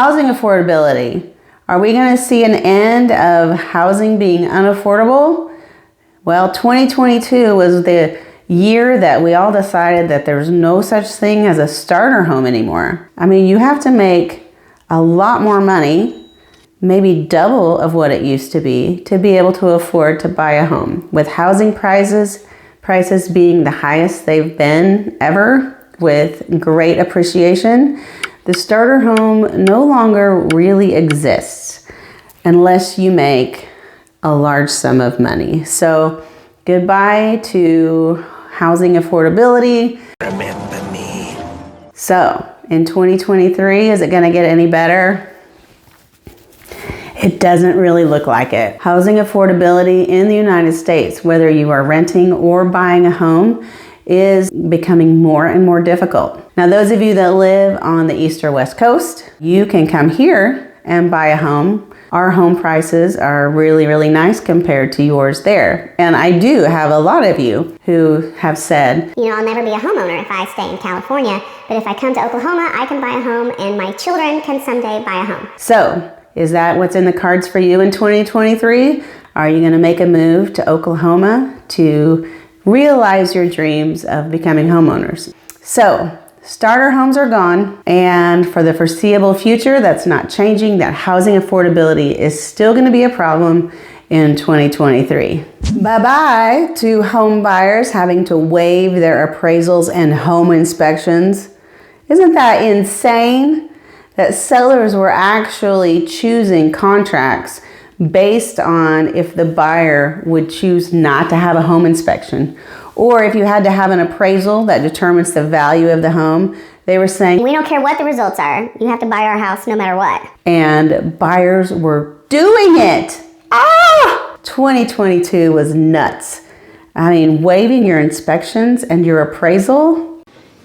Housing affordability. Are we going to see an end of housing being unaffordable? Well, 2022 was the year that we all decided that there's no such thing as a starter home anymore. I mean, you have to make a lot more money, maybe double of what it used to be able to afford to buy a home. With housing prices being the highest they've been ever, with great appreciation, the starter home no longer really exists unless you make a large sum of money. So goodbye to housing affordability. Remember me. So in 2023, is it going to get any better? It doesn't really look like it. Housing affordability in the United States, whether you are renting or buying a home, is becoming more and more difficult. Now, those of you that live on the East or West Coast, you can come here and buy a home. Our home prices are really, really nice compared to yours there. And I do have a lot of you who have said, I'll never be a homeowner if I stay in California, but if I come to Oklahoma, I can buy a home and my children can someday buy a home. So, is that what's in the cards for you in 2023? Are you going to make a move to Oklahoma to realize your dreams of becoming homeowners? So, starter homes are gone, and for the foreseeable future, that's not changing. That housing affordability is still going to be a problem in 2023. Bye-bye to home buyers having to waive their appraisals and home inspections. Isn't that insane? That sellers were actually choosing contracts based on if the buyer would choose not to have a home inspection, or if you had to have an appraisal that determines the value of the home. They were saying, we don't care what the results are. You have to buy our house no matter what. And buyers were doing it. 2022 was nuts. I mean, waiving your inspections and your appraisal.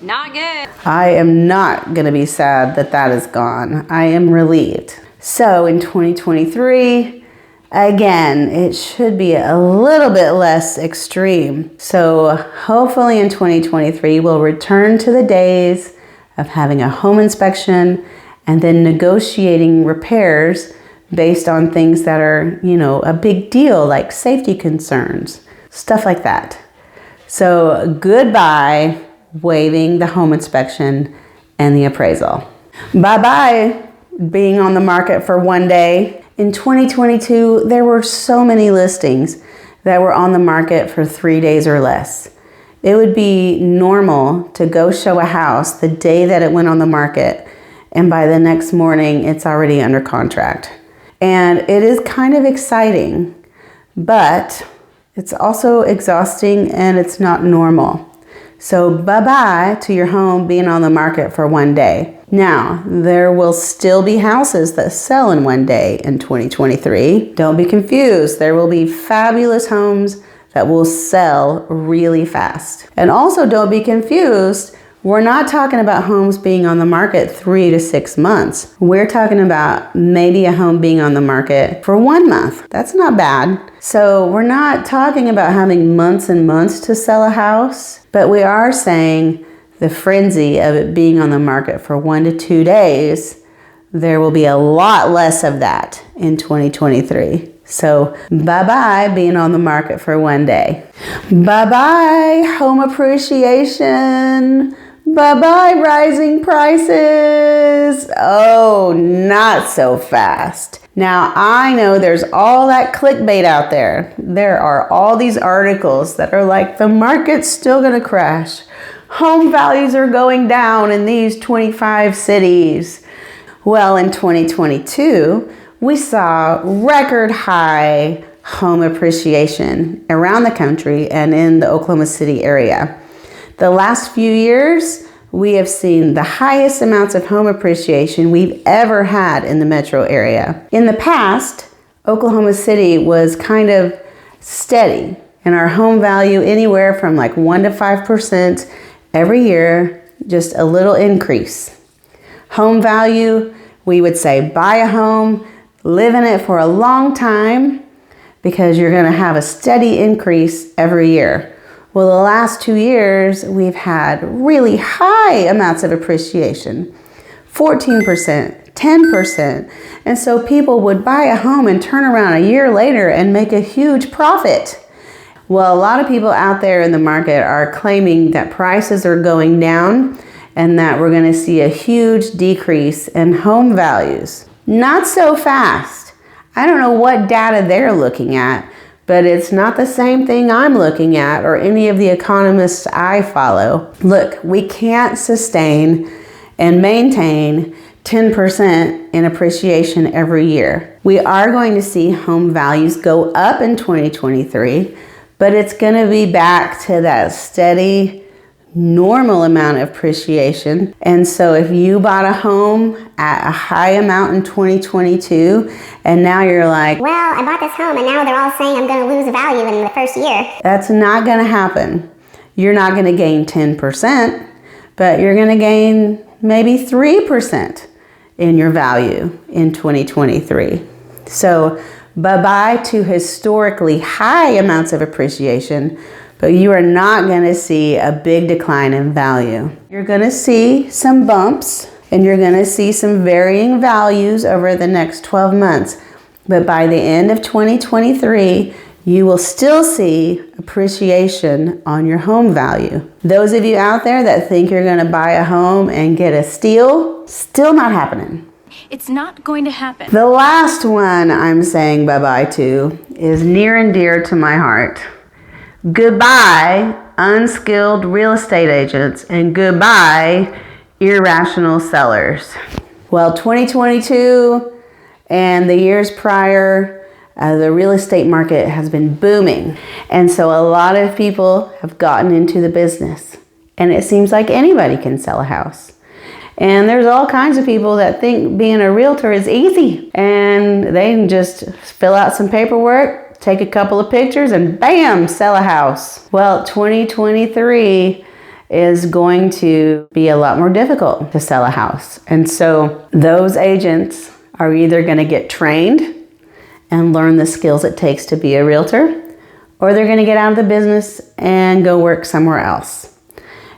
Not good. I am not going to be sad that that is gone. I am relieved. So in 2023, again, it should be a little bit less extreme. So hopefully in 2023, we'll return to the days of having a home inspection and then negotiating repairs based on things that are, a big deal, like safety concerns, stuff like that. So goodbye waiving the home inspection and the appraisal. Bye-bye being on the market for one day. In 2022, there were so many listings that were on the market for 3 days or less. It would be normal to go show a house the day that it went on the market, and by the next morning, it's already under contract. And it is kind of exciting, but it's also exhausting and it's not normal. So bye-bye to your home being on the market for one day. Now, there will still be houses that sell in one day in 2023. Don't be confused. There will be fabulous homes that will sell really fast. And also don't be confused. We're not talking about homes being on the market 3 to 6 months. We're talking about maybe a home being on the market for 1 month. That's not bad. So we're not talking about having months and months to sell a house, but we are saying the frenzy of it being on the market for 1 to 2 days, there will be a lot less of that in 2023. So bye-bye being on the market for 1 day. Bye-bye home appreciation. Bye-bye rising prices. Oh, not so fast. Now, I know there's all that clickbait out there. There are all these articles that are like, the market's still going to crash. Home values are going down in these 25 cities. Well, in 2022, we saw record high home appreciation around the country and in the Oklahoma City area. The last few years, we have seen the highest amounts of home appreciation we've ever had in the metro area. In the past, Oklahoma City was kind of steady, and our home value anywhere from like 1 to 5% every year, just a little increase. Home value, we would say buy a home, live in it for a long time, because you're going to have a steady increase every year. Well, the last 2 years, we've had really high amounts of appreciation, 14%, 10%. And so people would buy a home and turn around a year later and make a huge profit. Well, a lot of people out there in the market are claiming that prices are going down and that we're going to see a huge decrease in home values. Not so fast. I don't know what data they're looking at, but it's not the same thing I'm looking at or any of the economists I follow. Look, we can't sustain and maintain 10% in appreciation every year. We are going to see home values go up in 2023, but it's going to be back to that steady, normal amount of appreciation. And so if you bought a home at a high amount in 2022 and now you're like, well, I bought this home and now they're all saying I'm going to lose value in the first year. That's not going to happen. You're not going to gain 10%, but you're going to gain maybe 3% in your value in 2023. So bye-bye to historically high amounts of appreciation, but you are not going to see a big decline in value. You're going to see some bumps and you're going to see some varying values over the next 12 months. But by the end of 2023, you will still see appreciation on your home value. Those of you out there that think you're going to buy a home and get a steal, still not happening. It's not going to happen. The last one I'm saying bye-bye to is near and dear to my heart. Goodbye, unskilled real estate agents, and goodbye, irrational sellers. Well, 2022 and the years prior, the real estate market has been booming. And so a lot of people have gotten into the business. And it seems like anybody can sell a house. And there's all kinds of people that think being a realtor is easy. And they can just fill out some paperwork, take a couple of pictures, and bam, sell a house. Well, 2023 is going to be a lot more difficult to sell a house. And so those agents are either going to get trained and learn the skills it takes to be a realtor, or they're going to get out of the business and go work somewhere else.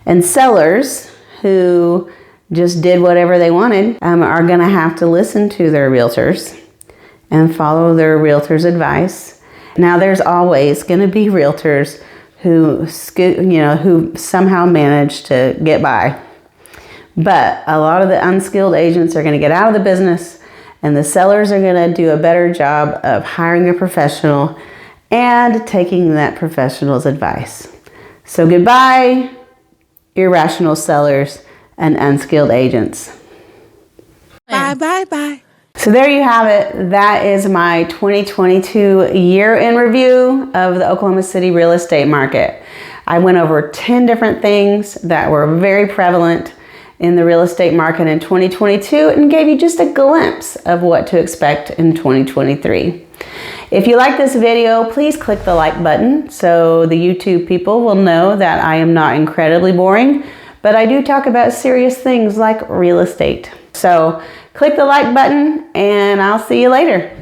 And sellers who just did whatever they wanted are going to have to listen to their realtors and follow their realtors' advice. Now, there's always going to be realtors who somehow manage to get by. But a lot of the unskilled agents are going to get out of the business, and the sellers are going to do a better job of hiring a professional and taking that professional's advice. So goodbye, irrational sellers and unskilled agents. Bye, bye, bye. So there you have it. That is my 2022 year in review of the Oklahoma City real estate market. I went over 10 different things that were very prevalent in the real estate market in 2022 and gave you just a glimpse of what to expect in 2023. If you like this video, please click the like button so the YouTube people will know that I am not incredibly boring, but I do talk about serious things like real estate. So click the like button and I'll see you later.